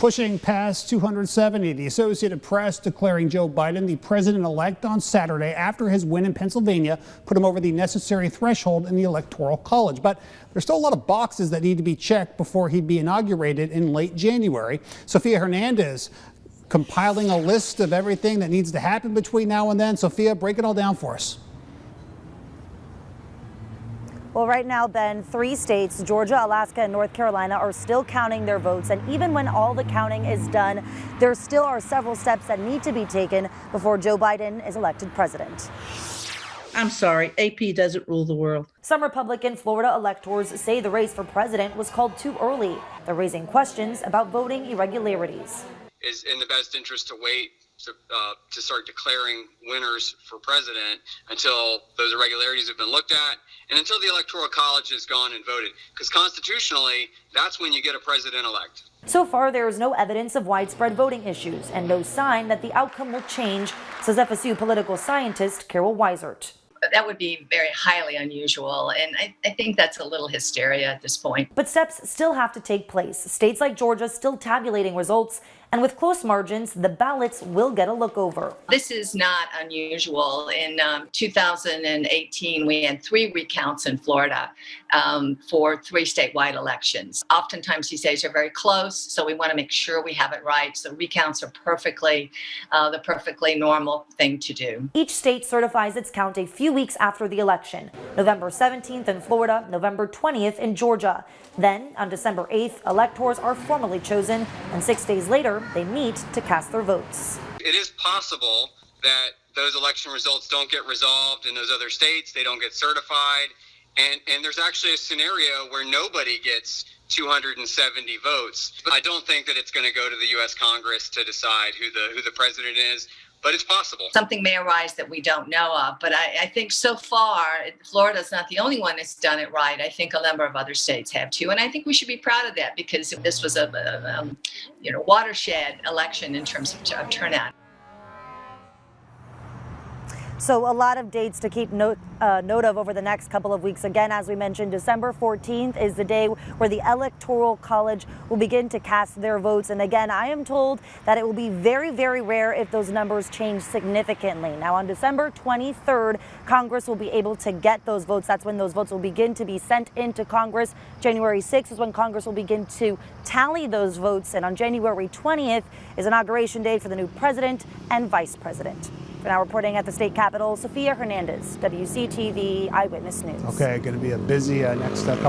Pushing past 270, the Associated Press declaring Joe Biden the president-elect on Saturday after his win in Pennsylvania put him over the necessary threshold in the Electoral College. But there's still a lot of boxes that need to be checked before he'd be inaugurated in late January. Sofia Hernandez compiling a list of everything that needs to happen between now and then. Sofia, break it all down for us. Well, right now, Ben, 3 states, Georgia, Alaska, and North Carolina, are still counting their votes. And even when all the counting is done, there still are several steps that need to be taken before Joe Biden is elected president. I'm sorry, AP doesn't rule the world. Some Republican Florida electors say the race for president was called too early. They're raising questions about voting irregularities. Is in the best interest to wait to start declaring winners for president until those irregularities have been looked at and until the Electoral College has gone and voted. Because constitutionally, that's when you get a president-elect. So far, there is no evidence of widespread voting issues and no sign that the outcome will change, says FSU political scientist Carol Weisert. That would be very highly unusual, and I think that's a little hysteria at this point. But steps still have to take place. States like Georgia still tabulating results, and with close margins, the ballots will get a look over. This is not unusual. In 2018, we had 3 recounts in Florida for 3 statewide elections. Oftentimes, these days are very close, so we want to make sure we have it right. So recounts are the perfectly normal thing to do. Each state certifies its count a few weeks after the election. November 17th in Florida, November 20th in Georgia. Then, on December 8th, electors are formally chosen, and 6 days later, they meet to cast their votes. It is possible that those election results don't get resolved in those other states, they don't get certified, and there's actually a scenario where nobody gets 270 votes. I don't think that it's going to go to the U.S. Congress to decide who the president is. But it's possible. Something may arise that we don't know of, but I think so far, Florida's not the only one that's done it right. I think a number of other states have too, and I think we should be proud of that because this was a watershed election in terms of turnout. So a lot of dates to keep note of over the next couple of weeks. Again, as we mentioned, December 14th is the day where the Electoral College will begin to cast their votes. And again, I am told that it will be very, very rare if those numbers change significantly. Now, on December 23rd, Congress will be able to get those votes. That's when those votes will begin to be sent into Congress. January 6th is when Congress will begin to tally those votes. And on January 20th is inauguration day for the new president and vice president. For now, reporting at the state capitol, Sofia Hernandez, WCTV Eyewitness News. Okay, going to be a busy next couple